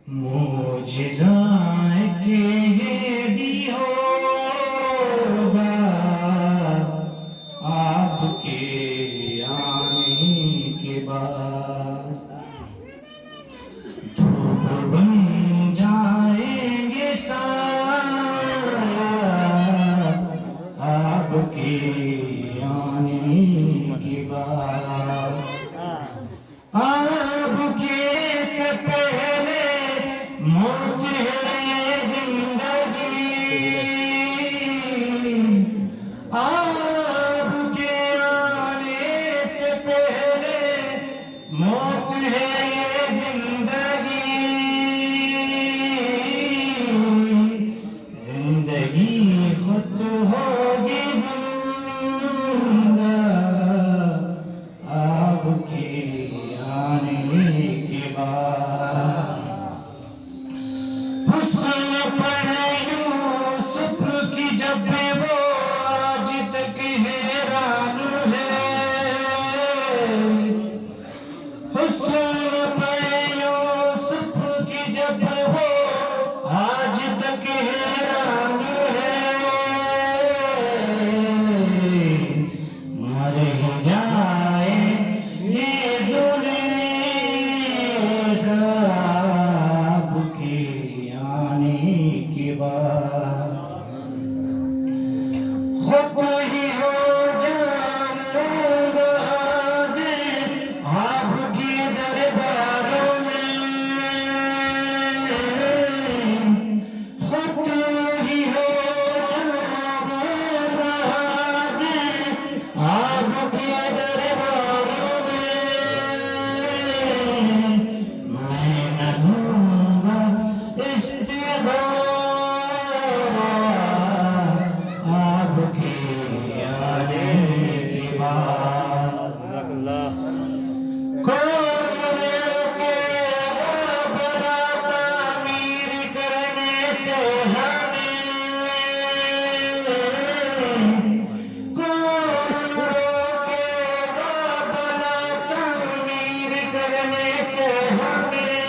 معجزہ کہ یہ بھی ہوگا آپ کے آنے کے بعد، دھوپ بن جائیں گے سایہ آپ کے آنے کے بعد، آپ کے سے پہلے موت ہے یہ زندگی، آپ کے آنے سے پہلے موت ہے یہ زندگی، زندگی خود ہوگی زندہ آپ کے آنے کے بعد، حسن پر یوسف کی جب وہ آج تک حیران ہے، حسن پر یوسف کی جب وہ آج تک حیران ہے، مر ہی جائے یہ آپ کے آنے کے بعد، خود ہی ہو جاؤں گا حاضر آپ کے درباروں میں، خود ہی ہو جاؤں گا حاضر آپ کے درباروں میں، میں نہ دوں گا استغفار آپ کے آنے کے بعد، کون روکے گا بڑا تعمیر کرنے سے ہمیں، کون روکے گا بڑا تعمیر کرنے سے ہمیں،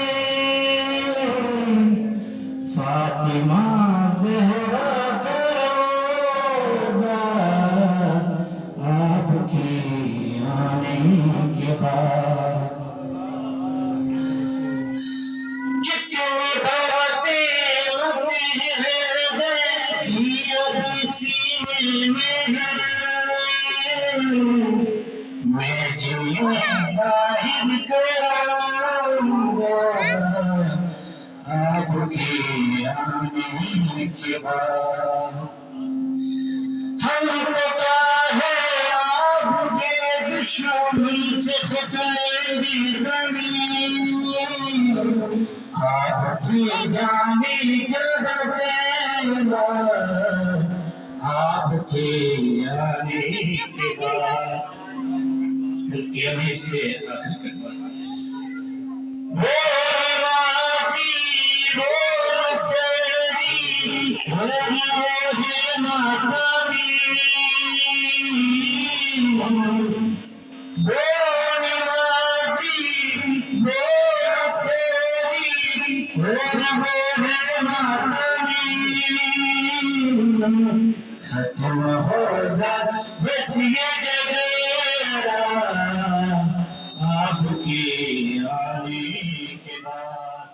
فاطمہ زہرا کا روضہ آپ کے آنے کے بعد، کتنی باتیں ہوتی ہیں یہ ابھی سینے میں ہے، میں جنہیں ظاہر کراؤں گا آپ کے آنے کے بعد، ہم کو کیا ہے آپ کے دشمن سے ختم بھی زمین، آپ کی جانے کا بتانا آپ کے آنے کے بعد، اس سے حاصل کرنا وہ نمازی وہ مسیحی وہ ماتمی، وہ نمازی وہ مسیحی وہ ماتمی، ختم ہوگا بس یہ جگہ آپ کے آنے کے بعد۔